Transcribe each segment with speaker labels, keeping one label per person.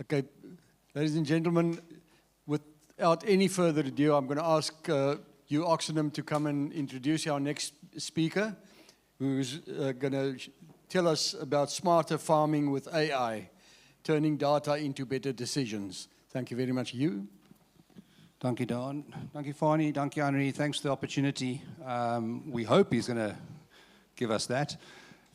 Speaker 1: Okay, ladies and gentlemen, without any further ado, I'm going to ask you, Oxenham, to come and introduce our next speaker, who's going to tell us about smarter farming with AI, turning data into better decisions. Thank you very much. You?
Speaker 2: Thank you, Don. Thank you, Fani. Thank you, Henry. Thanks for the opportunity. We hope he's going to give us that.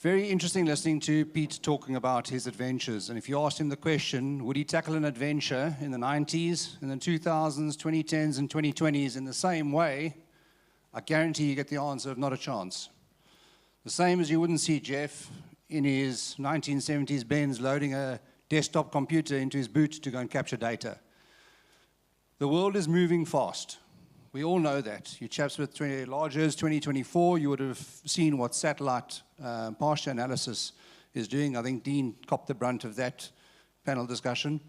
Speaker 2: Very interesting listening to Pete talking about his adventures. And if you asked him the question, would he tackle an adventure in the 90s, in the 2000s, 2010s, and 2020s in the same way, I guarantee you get the answer of not a chance. The same as you wouldn't see Jeff in his 1970s Benz loading a desktop computer into his boot to go and capture data. The world is moving fast. We all know that. You chaps with largers 2024, you would have seen what satellite pasture analysis is doing. I think Dean copped the brunt of that panel discussion.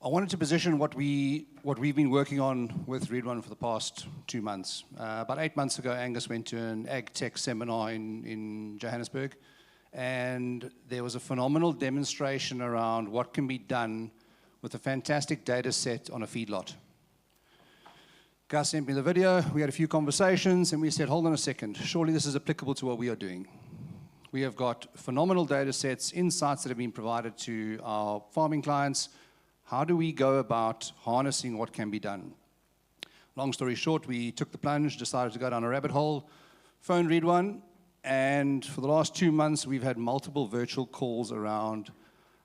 Speaker 2: I wanted to position what we've been working on with Riedwaan for the past 2 months. About 8 months ago, Angus went to an ag tech seminar in Johannesburg, and there was a phenomenal demonstration around what can be done with a fantastic data set on a feedlot. Gus sent me the video, we had a few conversations, and we said, hold on a second, surely this is applicable to what we are doing. We have got phenomenal data sets, insights that have been provided to our farming clients. How do we go about harnessing what can be done? Long story short, we took the plunge, decided to go down a rabbit hole, phoned Riedwaan, and for the last 2 months, we've had multiple virtual calls around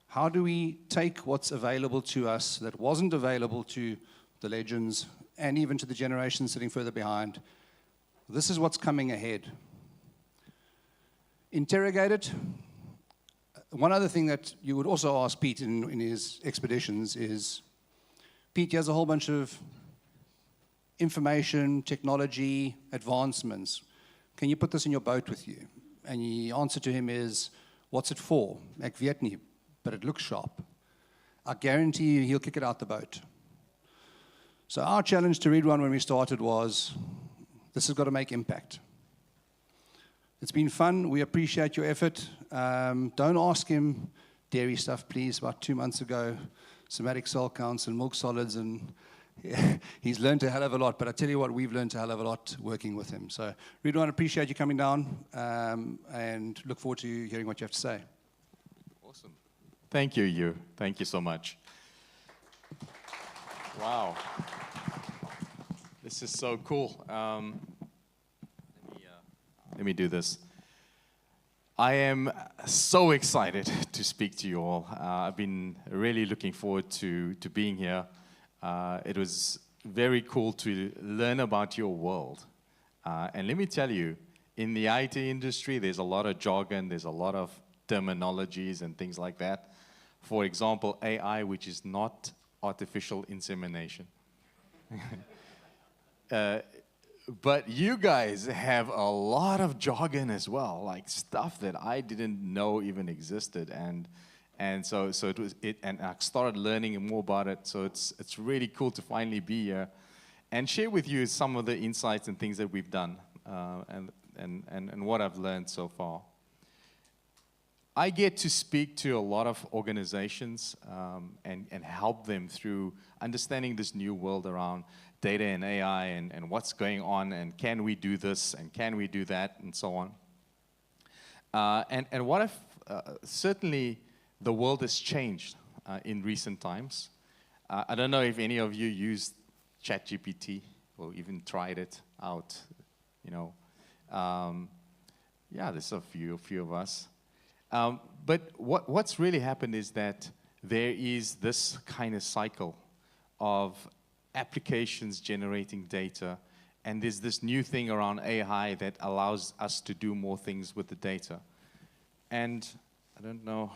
Speaker 2: how do we take what's available to us that wasn't available to the legends and even to the generations sitting further behind. This is what's coming ahead. Interrogate it. One other thing that you would also ask Pete in his expeditions is, Pete, he has a whole bunch of information, technology, advancements. Can you put this in your boat with you? And the answer to him is, what's it for? Ek weet nie, but it looks sharp. I guarantee you he'll kick it out the boat. So our challenge to Riedwaan when we started was, this has got to make impact. It's been fun. We appreciate your effort. Don't ask him dairy stuff, please. About 2 months ago, somatic cell counts and milk solids, and he's learned a hell of a lot. But I tell you what, we've learned a hell of a lot working with him. So Riedwaan, appreciate you coming down, and look forward to hearing what you have to say.
Speaker 3: Awesome. Thank you. Thank you so much. Wow. This is so cool. Let me do this. I am so excited to speak to you all. I've been really looking forward to being here. It was very cool to learn about your world. And let me tell you, in the IT industry, there's a lot of jargon, there's a lot of terminologies and things like that. For example, AI, which is not artificial insemination. But you guys have a lot of jargon as well, like stuff that I didn't know even existed, and so it was it, and I started learning more about it. So it's really cool to finally be here and share with you some of the insights and things that we've done, and what I've learned so far. I get to speak to a lot of organizations and help them through understanding this new world around data and AI and what's going on, and can we do this and can we do that and so on. And what if certainly the world has changed in recent times. I don't know if any of you used ChatGPT or even tried it out. You know, yeah, there's a few of us. But what's really happened is that there is this kind of cycle of applications generating data, and there's this new thing around AI that allows us to do more things with the data. And I don't know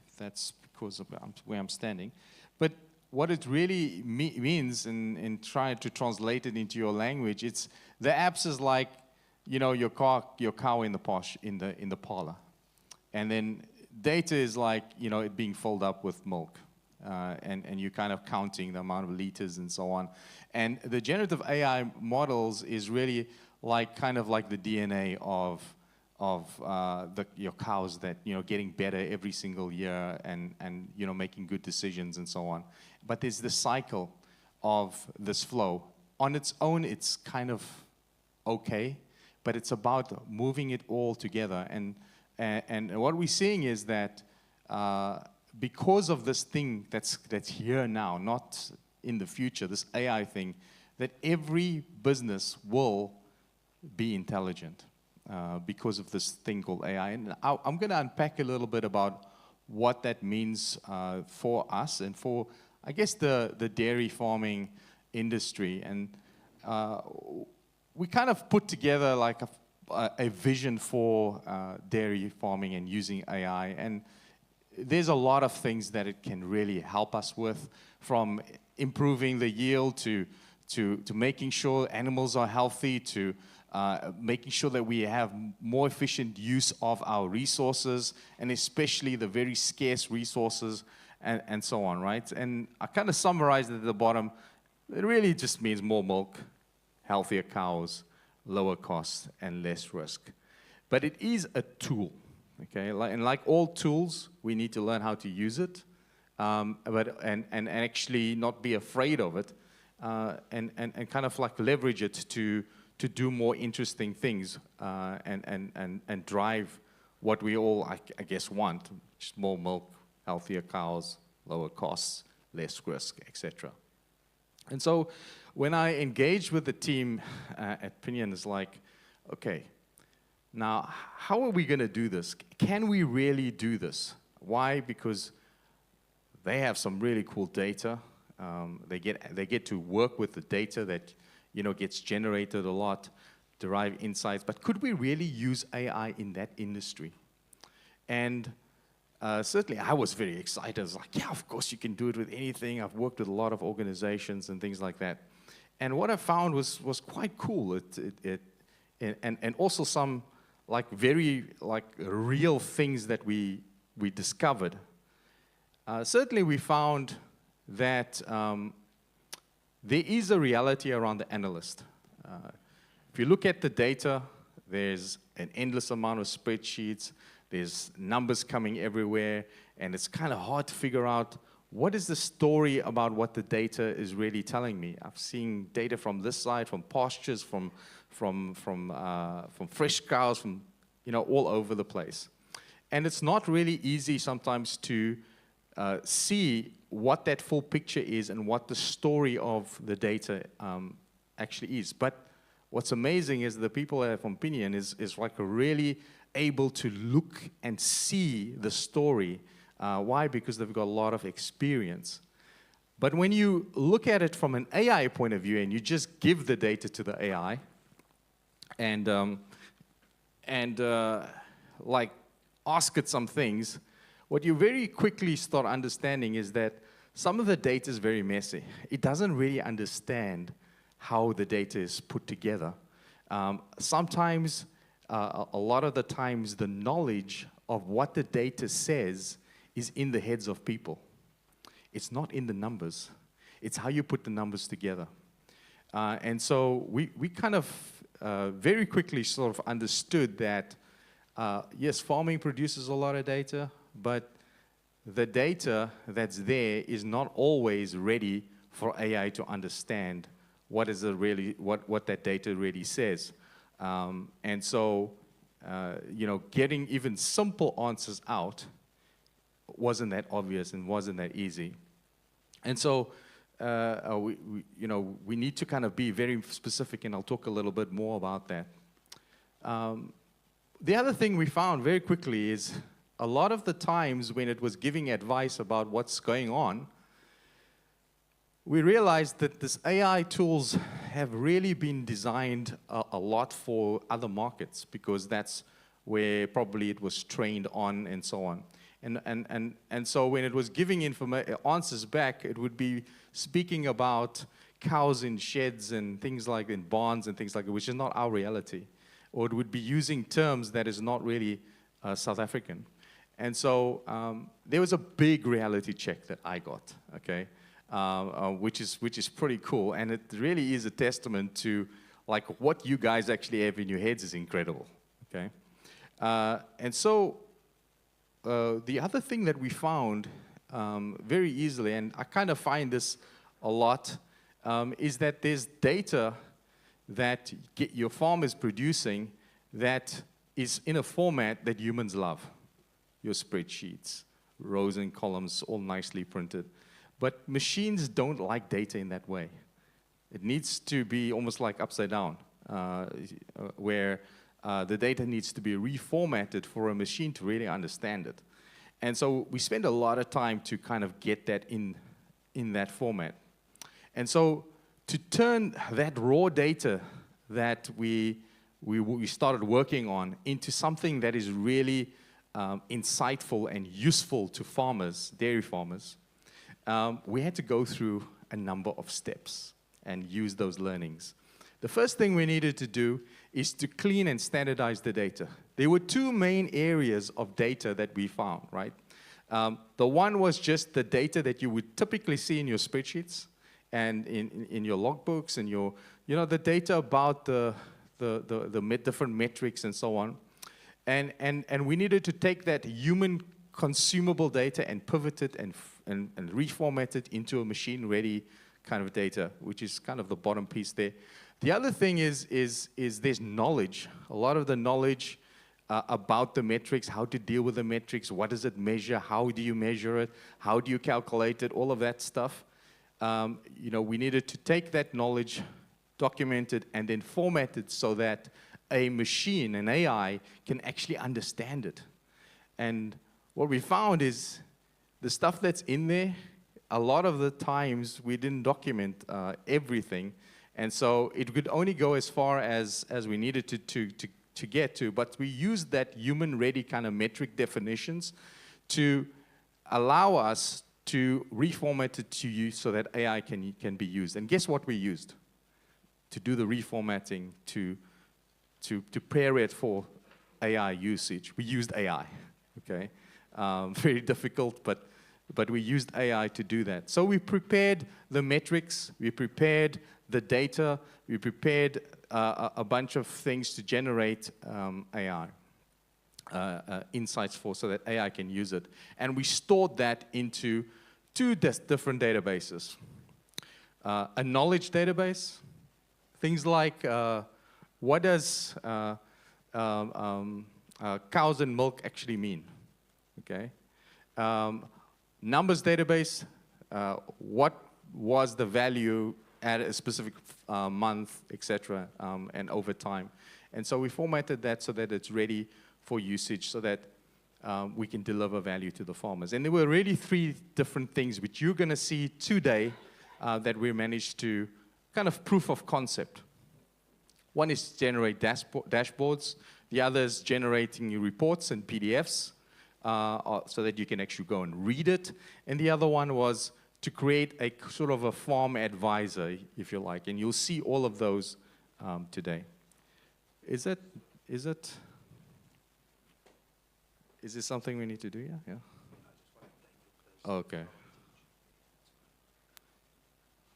Speaker 3: if that's because of where I'm standing, but what it really means in trying to translate it into your language, it's the apps is like, you know, your cow in the parlor. And then data is like, you know, it being filled up with milk. And you're kind of counting the amount of liters and so on. And the generative AI models is really like kind of like the DNA your cows that, getting better every single year and making good decisions and so on. But there's this cycle of this flow. On its own, it's kind of okay, but it's about moving it all together. And what we're seeing is that because of this thing that's here now, not in the future, this AI thing, that every business will be intelligent because of this thing called AI. And I'm going to unpack a little bit about what that means for us and for, I guess, the dairy farming industry. And we kind of put together like a vision for dairy farming and using AI. And there's a lot of things that it can really help us with, from improving the yield to making sure animals are healthy, to making sure that we have more efficient use of our resources, and especially the very scarce resources, and so on, right? And I kind of summarized it at the bottom. It really just means more milk, healthier cows, lower costs, and less risk. But it is a tool, okay? And like all tools, we need to learn how to use it, and actually not be afraid of it, and kind of like leverage it to do more interesting things, and drive what we all, I guess, want, just more milk, healthier cows, lower costs, less risk, etc. And so when I engaged with the team at Pinion, it's like, okay, now how are we going to do this? Can we really do this? Why? Because they have some really cool data. They get to work with the data that gets generated a lot, derive insights. But could we really use AI in that industry? And certainly, I was very excited. I was like, yeah, of course you can do it with anything. I've worked with a lot of organizations and things like that. And what I found was quite cool. And also some very real things that we discovered. Certainly, we found that there is a reality around the analyst. If you look at the data, there's an endless amount of spreadsheets. There's numbers coming everywhere, and it's kind of hard to figure out what is the story about what the data is really telling me. I've seen data from this side, from pastures, from fresh cows, from all over the place, and it's not really easy sometimes to see what that full picture is and what the story of the data actually is. But what's amazing is the people at Pinion is like really able to look and see the story. Why? Because they've got a lot of experience. But when you look at it from an AI point of view and you just give the data to the AI and ask it some things, what you very quickly start understanding is that some of the data is very messy. It doesn't really understand how the data is put together. Sometimes, a lot of the times, the knowledge of what the data says is in the heads of people. It's not in the numbers. It's how you put the numbers together. And so we kind of very quickly sort of understood that, yes, farming produces a lot of data, but the data that's there is not always ready for AI to understand what that data really says. And so, getting even simple answers out wasn't that obvious and wasn't that easy. And so, we need to kind of be very specific, and I'll talk a little bit more about that. The other thing we found very quickly is a lot of the times when it was giving advice about what's going on, we realized that this AI tools have really been designed a lot for other markets, because that's where probably it was trained on and so on. And so when it was giving answers back, it would be speaking about cows in sheds and things like in barns and things like that, which is not our reality. Or it would be using terms that is not really South African. And so there was a big reality check that I got, okay, which is pretty cool. And it really is a testament to like what you guys actually have in your heads is incredible, okay. And so the other thing that we found very easily, and I kind of find this a lot, is that there's data that your farm is producing that is in a format that humans love. Your spreadsheets, rows and columns, all nicely printed. But machines don't like data in that way. It needs to be almost like upside down, where the data needs to be reformatted for a machine to really understand it. And so we spend a lot of time to kind of get that in that format. And so to turn that raw data that we started working on into something that is really insightful and useful to farmers, dairy farmers, we had to go through a number of steps and use those learnings. The first thing we needed to do is to clean and standardize the data. There were two main areas of data that we found, right? The one was just the data that you would typically see in your spreadsheets and in your logbooks and the data about the different metrics and so on. And we needed to take that human consumable data and pivot it and reformat it into a machine-ready kind of data, which is kind of the bottom piece there. The other thing is there's knowledge. A lot of the knowledge about the metrics, how to deal with the metrics, what does it measure, how do you measure it, how do you calculate it, all of that stuff. We needed to take that knowledge, document it, and then format it so that a machine, an AI, can actually understand it. And what we found is the stuff that's in there, a lot of the times we didn't document everything. And so it could only go as far as we needed to get to. But we used that human-ready kind of metric definitions to allow us to reformat it to use so that AI can be used. And guess what we used to do the reformatting to prepare it for AI usage? We used AI, okay? Very difficult, but we used AI to do that. So we prepared the metrics, we prepared the data, we prepared a bunch of things to generate AI insights for so that AI can use it. And we stored that into two different databases. A knowledge database, things like what does cows and milk actually mean, okay? Numbers database, what was the value at a specific month, etc., and over time. And so we formatted that so that it's ready for usage so that we can deliver value to the farmers. And there were really three different things which you're going to see today that we managed to kind of proof of concept. One is generate dashboards. The other is generating reports and PDFs so that you can actually go and read it. And the other one was to create a sort of a farm advisor, if you like. And you'll see all of those today. Is this something we need to do? Yeah? Okay.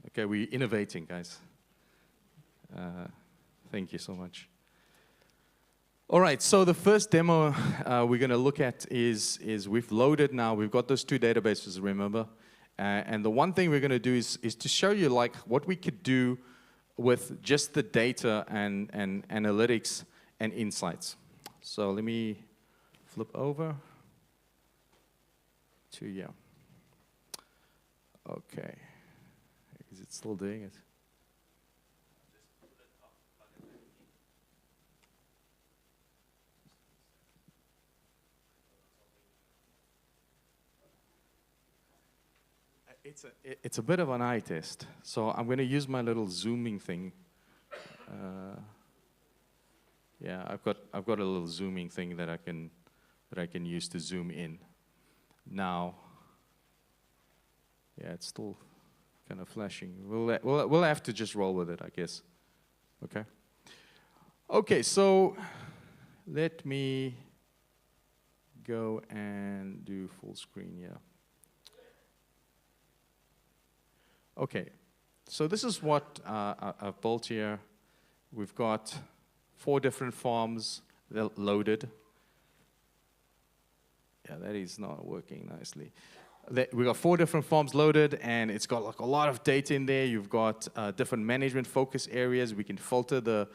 Speaker 3: Okay, we're innovating, guys. Thank you so much. All right, so the first demo we're going to look at is we've loaded now. We've got those two databases, remember? And the one thing we're going to do is to show you like what we could do with just the data and analytics and insights. So let me flip over to yeah. Okay. Is it still doing it? It's a bit of an eye test, so I'm going to use my little zooming thing. Yeah, I've got a little zooming thing that I can use to zoom in. Now, yeah, it's still kind of flashing. We'll have to just roll with it, I guess. Okay. Okay, so let me go and do full screen. Yeah. Okay, so this is what I've built here. We've got 4 different farms loaded. Yeah, that is not working nicely. We got 4 different forms loaded, and it's got like a lot of data in there. You've got different management focus areas. We can filter the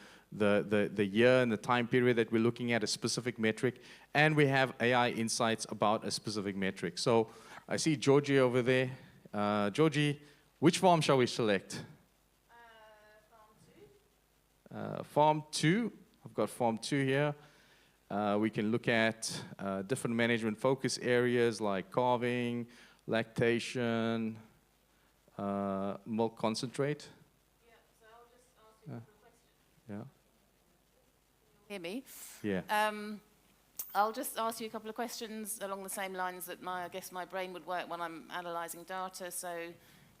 Speaker 3: year and the time period that we're looking at, a specific metric, and we have AI insights about a specific metric. So I see Georgie over there. Georgie, which farm shall we select? Farm 2. I've got farm 2 here. We can look at different management focus areas like calving, lactation, milk concentrate.
Speaker 4: Yeah, so I'll just ask you a couple of questions.
Speaker 3: Yeah.
Speaker 4: Hear me?
Speaker 3: Yeah.
Speaker 4: I'll just ask you a couple of questions along the same lines that I guess my brain would work when I'm analysing data. So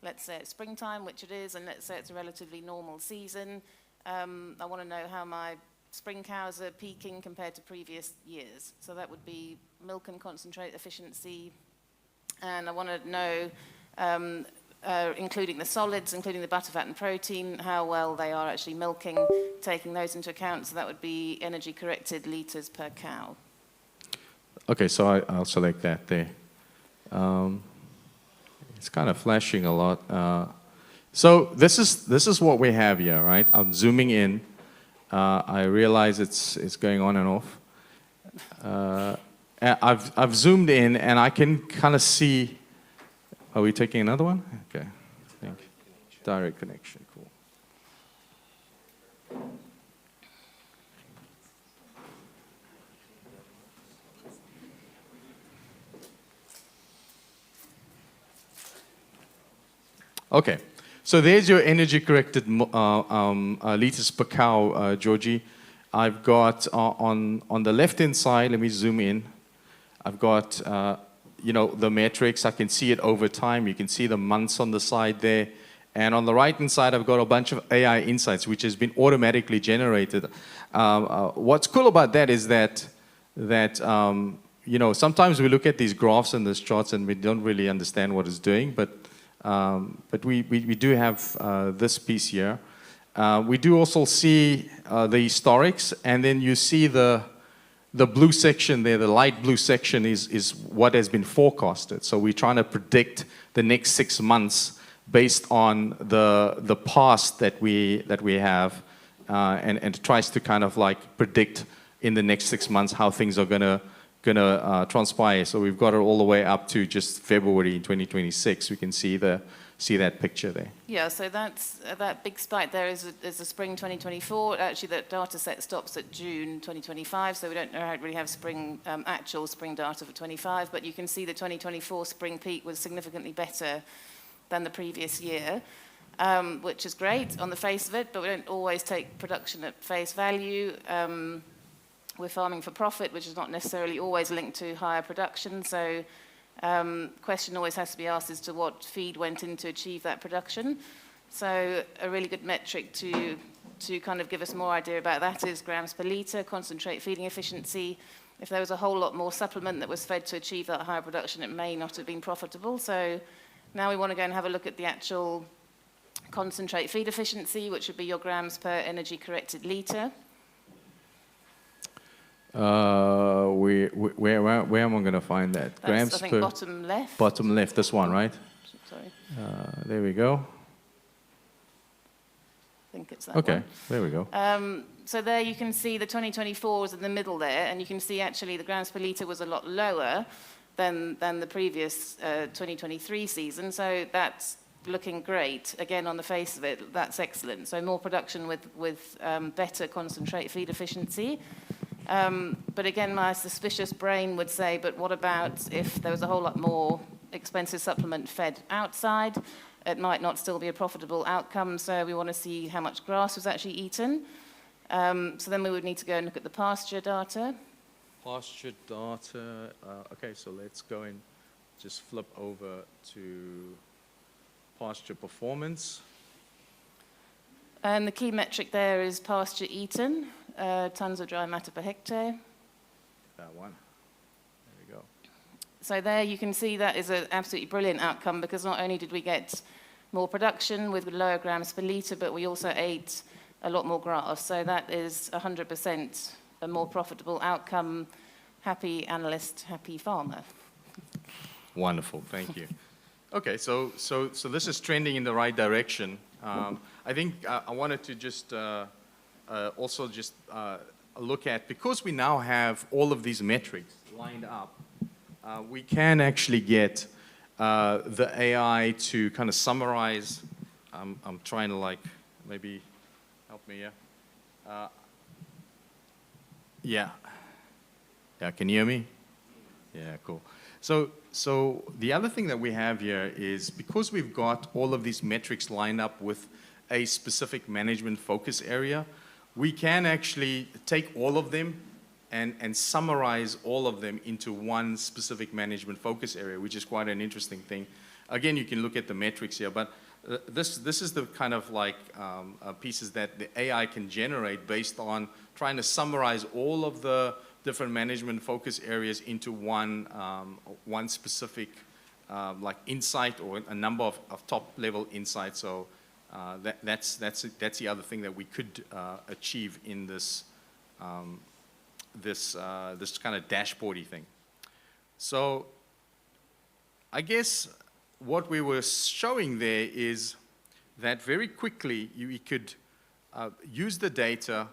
Speaker 4: let's say it's springtime, which it is, and let's say it's a relatively normal season. I want to know how my spring cows are peaking compared to previous years. So that would be milk and concentrate efficiency. And I want to know, including the solids, including the butter, fat, and protein, how well they are actually milking, taking those into account. So that would be energy-corrected litres per cow.
Speaker 3: Okay, so I'll select that there. It's kind of flashing a lot. So this is what we have here, right? I'm zooming in. I realize it's going on and off. I've zoomed in, and I can kind of see. Are we taking another one? Okay, thank you. Direct connection, cool. Okay, so there's your energy-corrected liters per cow, Georgie. I've got on the left-hand side, let me zoom in. I've got, the metrics. I can see it over time. You can see the months on the side there. And on the right-hand side, I've got a bunch of AI insights, which has been automatically generated. What's cool about that is that sometimes we look at these graphs and these charts and we don't really understand what it's doing, but we do have this piece here. We do also see the historics, and then you see the blue section there, the light blue section is what has been forecasted. So we're trying to predict the next 6 months based on the past that we have, and it tries to kind of like predict in the next 6 months how things are gonna transpire. So we've got it all the way up to just February 2026. We can see that picture there.
Speaker 4: Yeah, so that big spike there is the spring 2024. Actually, that data set stops at June 2025, so we don't really have actual spring data for 25, but you can see the 2024 spring peak was significantly better than the previous year, which is great on the face of it, but we don't always take production at face value. We're farming for profit, which is not necessarily always linked to higher production, so question always has to be asked as to what feed went in to achieve that production. So a really good metric to kind of give us more idea about that is grams per litre, concentrate feeding efficiency. If there was a whole lot more supplement that was fed to achieve that higher production, it may not have been profitable. So now we want to go and have a look at the actual concentrate feed efficiency, which would be your grams per energy corrected litre. Where am I going to find that? That's,
Speaker 3: Grams
Speaker 4: I think,
Speaker 3: per
Speaker 4: bottom left.
Speaker 3: Bottom left, this one, right?
Speaker 4: Sorry.
Speaker 3: There we go.
Speaker 4: I think it's that one.
Speaker 3: Okay, there we go.
Speaker 4: So there you can see the 2024 was in the middle there, and you can see actually the grams per litre was a lot lower than the previous 2023 season. So that's looking great. Again, on the face of it, that's excellent. So more production with better concentrate feed efficiency. But again, my suspicious brain would say, but what about if there was a whole lot more expensive supplement fed outside? It might not still be a profitable outcome, so we want to see how much grass was actually eaten. So then we would need to go and look at the pasture data.
Speaker 3: Pasture data. Okay, so let's go and just flip over to pasture performance.
Speaker 4: And the key metric there is pasture eaten, tons of dry matter per hectare.
Speaker 3: That one. There we go.
Speaker 4: So there you can see that is an absolutely brilliant outcome, because not only did we get more production with lower grams per litre, but we also ate a lot more grass. So that is 100% a more profitable outcome happy analyst, happy farmer.
Speaker 3: Wonderful, thank you. Okay, so this is trending in the right direction. I think I wanted to just also just look at, because we now have all of these metrics lined up, we can actually get the AI to kind of summarize. I'm trying to like, maybe help me here. Yeah, can you hear me? Yeah, cool. So the other thing that we have here is, because we've got all of these metrics lined up with a specific management focus area, we can actually take all of them and summarize all of them into one specific management focus area, which is quite an interesting thing. Again, you can look at the metrics here, but this is the kind of like pieces that the AI can generate based on trying to summarize all of the different management focus areas into one specific like insight, or a number of top level insights. So that's the other thing that we could achieve in this this kind of dashboardy thing. So I guess what we were showing there is that very quickly you could use the data,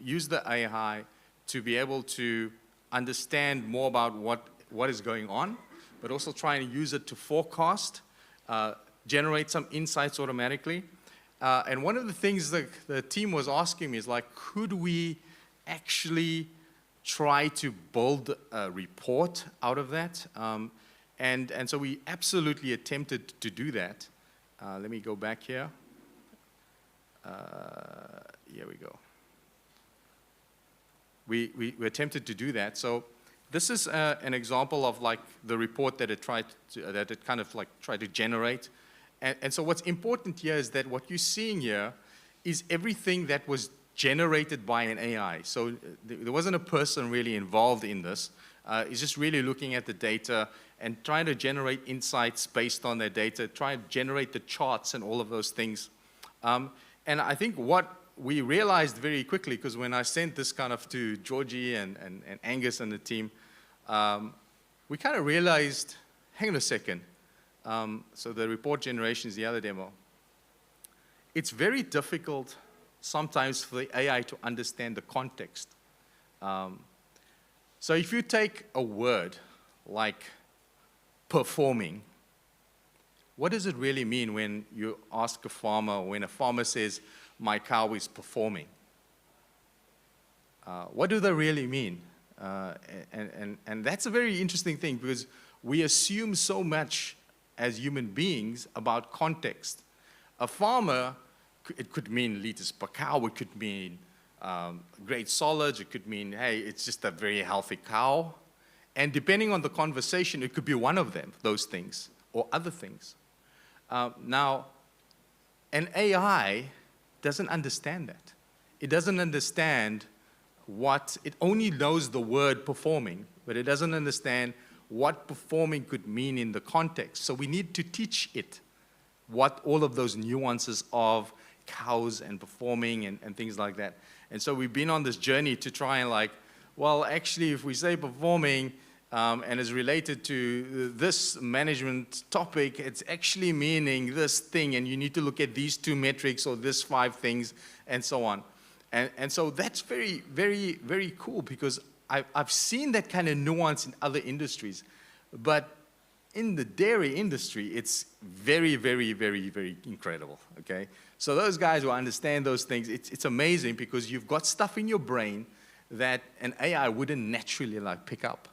Speaker 3: use the AI to be able to understand more about what is going on, but also try and use it to forecast, generate some insights automatically. And one of the things that the team was asking me is like, could we actually try to build a report out of that? And so we absolutely attempted to do that. Let me go back here. Here we go. We attempted to do that. So this is an example of like the report that it tried to generate. And so what's important here is that what you're seeing here is everything that was generated by an AI. So there wasn't a person really involved in this. It's just really looking at the data and trying to generate insights based on their data, try to generate the charts and all of those things. And I think what we realized very quickly, because when I sent this kind of to Georgie and Angus and the team, we kind of realized, hang on a second. So the report generation is the other demo. It's very difficult sometimes for the AI to understand the context. So if you take a word like performing, what does it really mean when you ask a farmer, when a farmer says, my cow is performing? What do they really mean? And that's a very interesting thing, because we assume so much as human beings about context. A farmer, it could mean liters per cow, it could mean great solids, it could mean, hey, it's just a very healthy cow. And depending on the conversation, it could be one of them, those things, or other things. Now, an AI doesn't understand that. It doesn't understand it only knows the word performing, but it doesn't understand what performing could mean in the context. So we need to teach it what all of those nuances of cows and performing and things like that. And so we've been on this journey to try and like, well, actually, if we say performing and is related to this management topic, it's actually meaning this thing, and you need to look at these 2 metrics or this 5 things, and so on. And so that's very, very, very cool, because I've seen that kind of nuance in other industries. But in the dairy industry, it's very, very, very, very incredible, okay? So those guys who understand those things, it's amazing, because you've got stuff in your brain that an AI wouldn't naturally like pick up.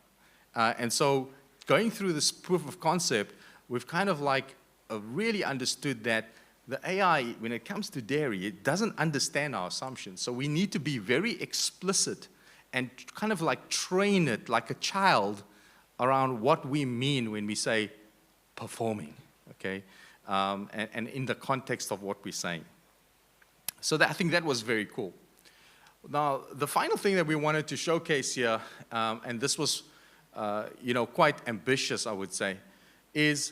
Speaker 3: And so going through this proof of concept, we've kind of like really understood that the AI, when it comes to dairy, it doesn't understand our assumptions. So we need to be very explicit and kind of like train it like a child around what we mean when we say performing, okay? And in the context of what we're saying. So I think that was very cool. Now, the final thing that we wanted to showcase here, and this was quite ambitious, I would say, is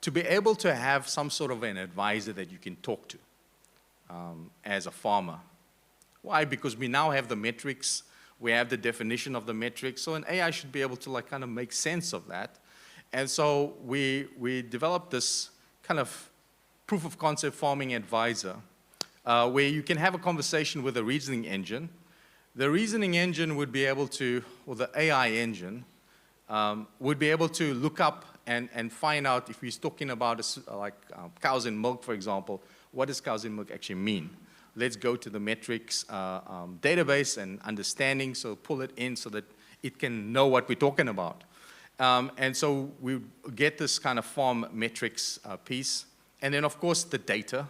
Speaker 3: to be able to have some sort of an advisor that you can talk to as a farmer. Why? Because we now have the metrics, We have the definition of the metrics. So an AI should be able to like kind of make sense of that. And so we developed this kind of proof of concept farming advisor where you can have a conversation with a reasoning engine. The reasoning engine would be able to, or the AI engine, would be able to look up and find out if he's talking about cows and milk, for example, what does cows and milk actually mean? Let's go to the metrics database and understanding, so pull it in so that it can know what we're talking about. And so we get this kind of farm metrics piece. And then, of course, the data,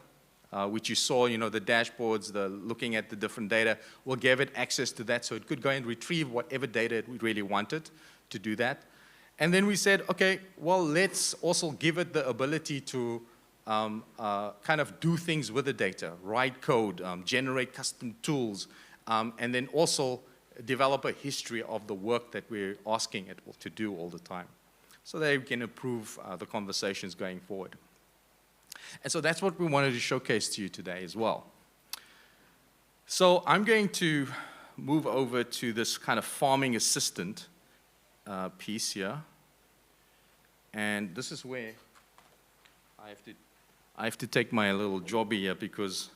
Speaker 3: which you saw, the dashboards, the looking at the different data, will give it access to that so it could go and retrieve whatever data it really wanted to do that. And then we said, okay, well, let's also give it the ability to kind of do things with the data, write code, generate custom tools, and then also develop a history of the work that we're asking it to do all the time so that it can improve the conversations going forward. And so that's what we wanted to showcase to you today as well. So I'm going to move over to this kind of farming assistant piece here. And this is where I have to take my little jobby here because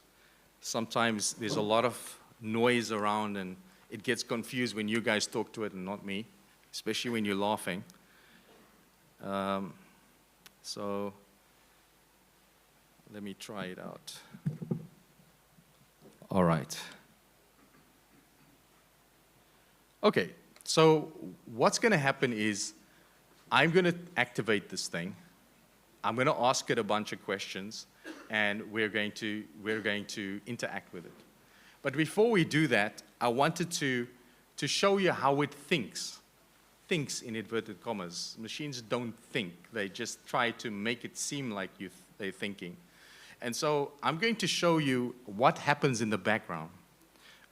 Speaker 3: sometimes there's a lot of noise around and it gets confused when you guys talk to it and not me, especially when you're laughing. So let me try it out. All right. Okay, so what's going to happen is I'm going to activate this thing. I'm going to ask it a bunch of questions, and we're going to interact with it. But before we do that, I wanted to show you how it thinks in inverted commas. Machines don't think. They just try to make it seem like they're thinking. And so I'm going to show you what happens in the background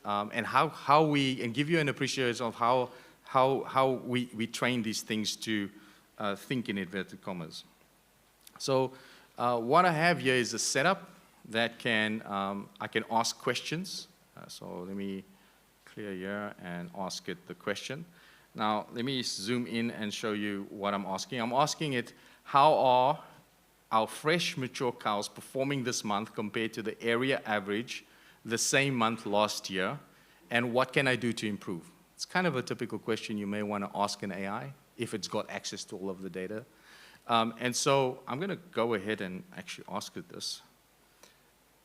Speaker 3: and and give you an appreciation of how we train these things to think in inverted commas. So what I have here is a setup that I can ask questions. So let me clear here and ask it the question. Now let me zoom in and show you what I'm asking. I'm asking it, how are our fresh mature cows performing this month compared to the area average the same month last year, and what can I do to improve? It's kind of a typical question you may want to ask an AI if it's got access to all of the data. And so I'm going to go ahead and actually ask it this.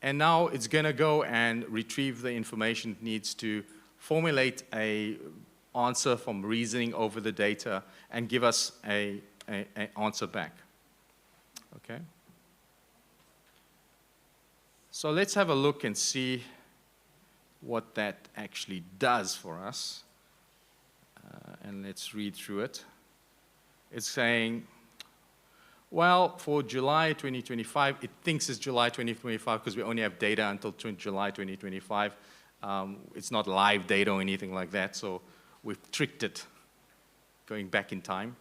Speaker 3: And now it's going to go and retrieve the information it needs to formulate an answer from reasoning over the data and give us an answer back. Okay? So let's have a look and see what that actually does for us. And let's read through it. It's saying, well, for July 2025, it thinks it's July 2025 because we only have data until July 2025. It's not live data or anything like that, so we've tricked it going back in time.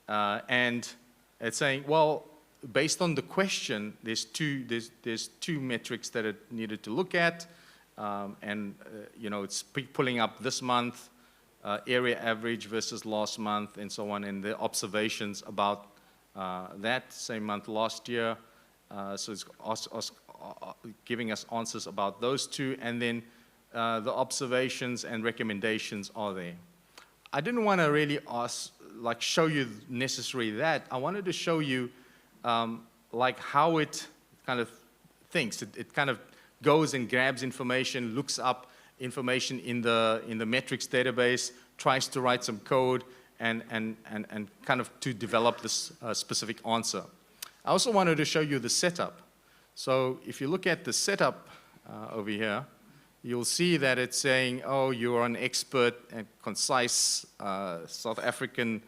Speaker 3: And it's saying, well, based on the question, there's two metrics that it needed to look at. It's pulling up this month, area average versus last month, and so on, and the observations about that same month last year. So it's giving us answers about those two, and then the observations and recommendations are there. I didn't want to really show you necessarily that. I wanted to show you how it kind of thinks. It kind of goes and grabs information, looks up information in the metrics database, tries to write some code, and kind of to develop this specific answer. I also wanted to show you the setup. So if you look at the setup over here, you'll see that it's saying, oh, you're an expert and concise South African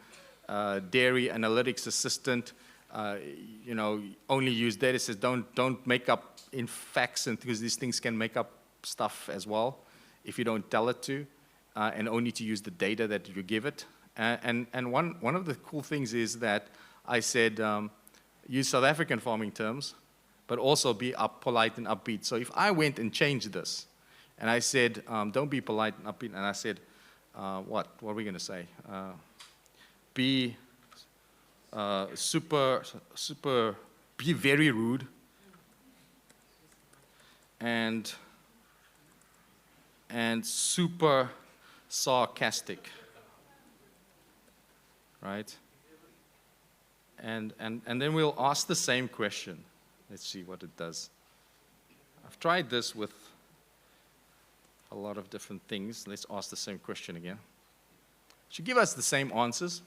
Speaker 3: dairy analytics assistant. Only use data sets. Don't make up in facts, and because these things can make up stuff as well if you don't tell it to, and only to use the data that you give it. And one of the cool things is that I said use South African farming terms, but also be polite and upbeat. So if I went and changed this, and I said don't be polite and upbeat, and I said what are we going to say? Be be very rude, and super sarcastic, right? And then we'll ask the same question. Let's see what it does. I've tried this with a lot of different things. Let's ask the same question again. It should give us the same answers,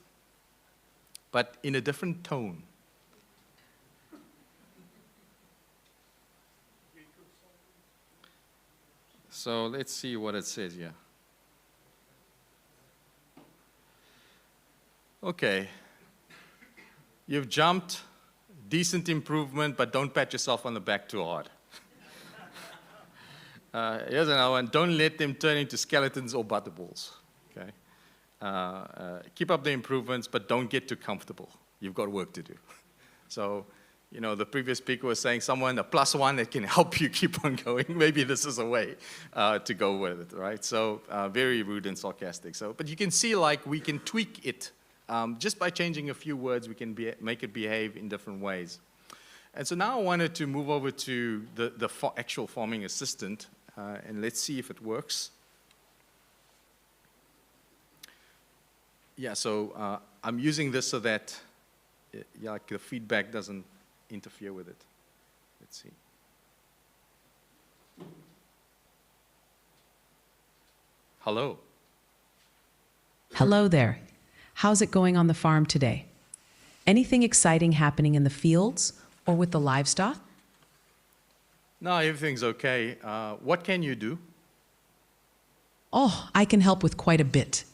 Speaker 3: but in a different tone. So let's see what it says here. Okay. You've jumped, decent improvement, but don't pat yourself on the back too hard. Here's another one. Don't let them turn into skeletons or butterballs. Okay. Keep up the improvements, but don't get too comfortable. You've got work to do. So, you know, the previous speaker was saying someone, a +1 that can help you keep on going. Maybe this is a way to go with it, right? So, very rude and sarcastic. So, but you can see, like, we can tweak it. Just by changing a few words, we can make it behave in different ways. And so now I wanted to move over to the actual farming assistant, and let's see if it works. Yeah, so I'm using this so that like the feedback doesn't interfere with it. Let's see. Hello.
Speaker 5: Hello there. How's it going on the farm today? Anything exciting happening in the fields or with the livestock?
Speaker 3: No, everything's okay. What can you do?
Speaker 5: Oh, I can help with quite a bit.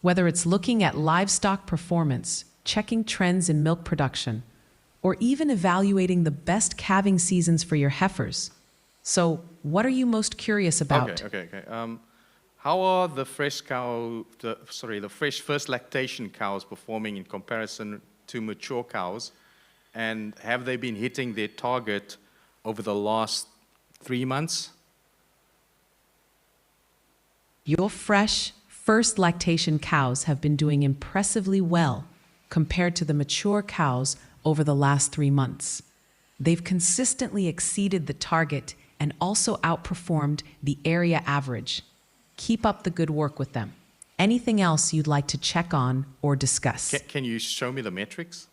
Speaker 5: Whether it's looking at livestock performance, checking trends in milk production, or even evaluating the best calving seasons for your heifers. So, what are you most curious about?
Speaker 3: Okay. How are the fresh first lactation cows performing in comparison to mature cows? And have they been hitting their target over the last 3 months?
Speaker 5: Your fresh first lactation cows have been doing impressively well compared to the mature cows over the last 3 months. They've consistently exceeded the target and also outperformed the area average. Keep up the good work with them. Anything else you'd like to check on or discuss?
Speaker 3: Can you show me the metrics?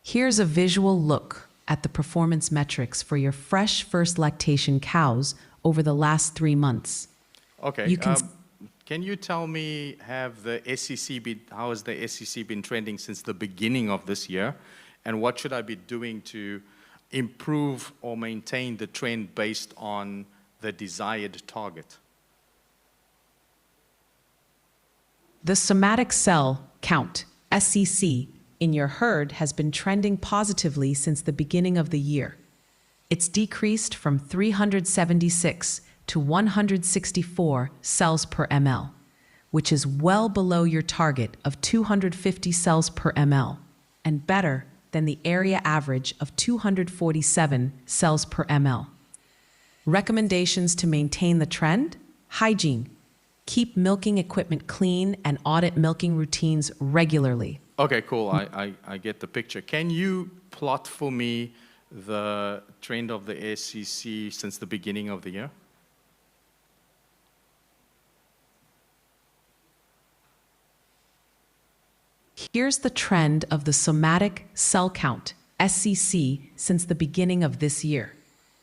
Speaker 5: Here's a visual look at the performance metrics for your fresh first lactation cows over the last 3 months.
Speaker 3: Okay. Can you tell me, how has the SEC been trending since the beginning of this year? And what should I be doing to improve or maintain the trend based on the desired target?
Speaker 5: The somatic cell count, SCC, in your herd has been trending positively since the beginning of the year. It's decreased from 376 to 164 cells per ml, which is well below your target of 250 cells per ml, and better than the area average of 247 cells per ml. Recommendations to maintain the trend? Hygiene. Keep milking equipment clean and audit milking routines regularly.
Speaker 3: Okay, cool. I get the picture. Can you plot for me the trend of the SEC since the beginning of the year?
Speaker 5: Here's the trend of the somatic cell count, SCC, since the beginning of this year.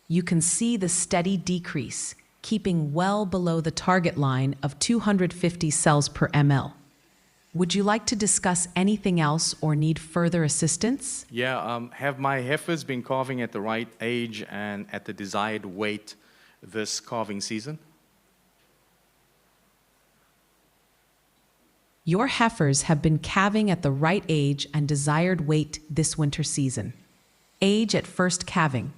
Speaker 5: You can see the steady decrease, keeping well below the target line of 250 cells per ml. Would you like to discuss anything else or need further assistance?
Speaker 3: Yeah, have my heifers been calving at the right age and at the desired weight this calving season?
Speaker 5: Your heifers have been calving at the right age and desired weight this winter season. Age at first calving.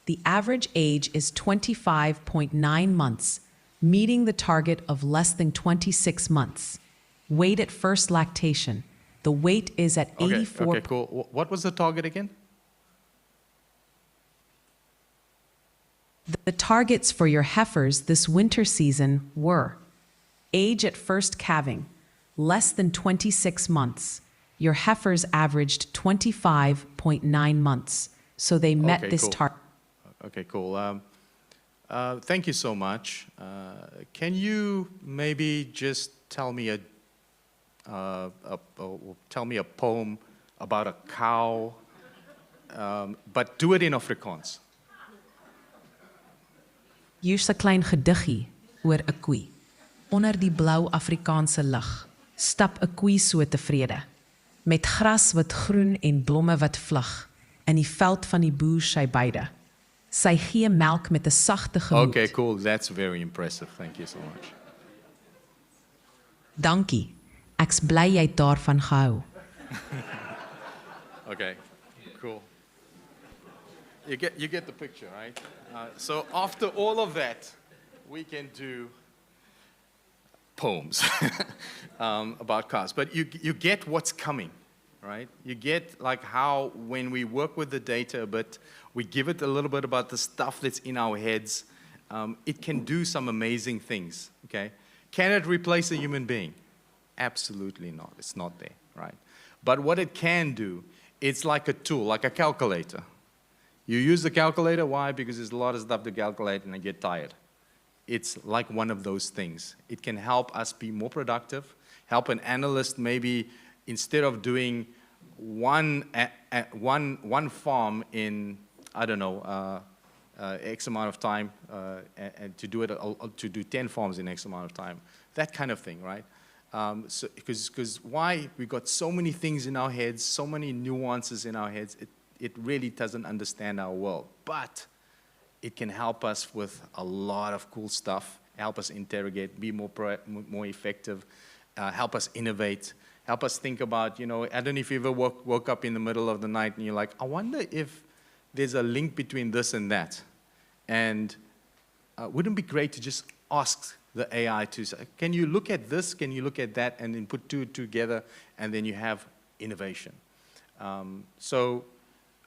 Speaker 5: The average age is 25.9 months, meeting the target of less than 26 months. Weight at first lactation. The weight is at 84.
Speaker 3: Okay, cool. What was the target again?
Speaker 5: The targets for your heifers this winter season were age at first calving, less than 26 months. Your heifers averaged 25.9 months, so they met
Speaker 3: Okay,
Speaker 5: this
Speaker 3: cool.
Speaker 5: target.
Speaker 3: Okay, cool. Thank you so much. Can you maybe just tell me a poem about a cow, but do it in Afrikaans?
Speaker 5: Hier's 'n klein gediggie oor 'n koei. Onder die blou Afrikaanse lig stap 'n koei so tevrede, met gras wat groen en blomme wat vlug, in die veld van die boer sy beide. Sy gee melk met 'n sagte gemoed.
Speaker 3: Okay, cool. That's very impressive. Thank you so much.
Speaker 5: Dankie. Ek's bly jy het daarvan gehou.
Speaker 3: Okay, cool. You get the picture, right? So after all of that, we can do poems about cars. But you get what's coming, right? You get like how when we work with the data, but we give it a little bit about the stuff that's in our heads, it can do some amazing things, okay? Can it replace a human being? Absolutely not. It's not there, right? But what it can do, it's like a tool, like a calculator. You use the calculator, why? Because there's a lot of stuff to calculate and I get tired. It's like one of those things. It can help us be more productive, help an analyst maybe instead of doing one farm in, I don't know, X amount of time, and to do 10 farms in X amount of time. That kind of thing, right? Because why? We've got so many things in our heads, so many nuances in our heads, it really doesn't understand our world. But it can help us with a lot of cool stuff, help us interrogate, be more effective, help us innovate, help us think about, I don't know if you ever woke up in the middle of the night and you're like, I wonder if there's a link between this and that. And wouldn't it be great to just ask the AI to say, can you look at this, can you look at that, and then put two together, and then you have innovation.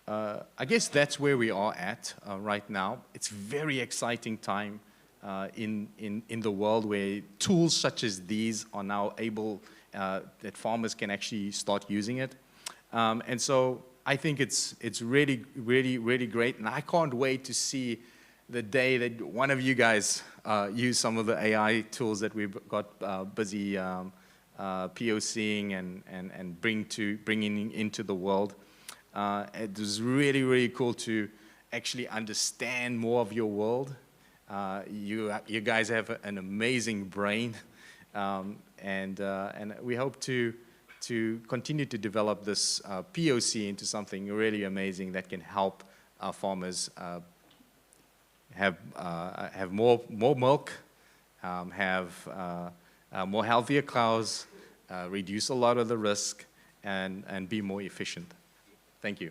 Speaker 3: I guess that's where we are at right now. It's very exciting time in the world where tools such as these are now able, that farmers can actually start using it. And so I think it's really, really, really great, and I can't wait to see the day that one of you guys use some of the AI tools that we've got busy POCing and bringing into the world. It was really, really cool to actually understand more of your world. You guys have an amazing brain, and we hope to continue to develop this POC into something really amazing that can help our farmers have more milk, have more healthier cows, reduce a lot of the risk, and be more efficient. Thank you.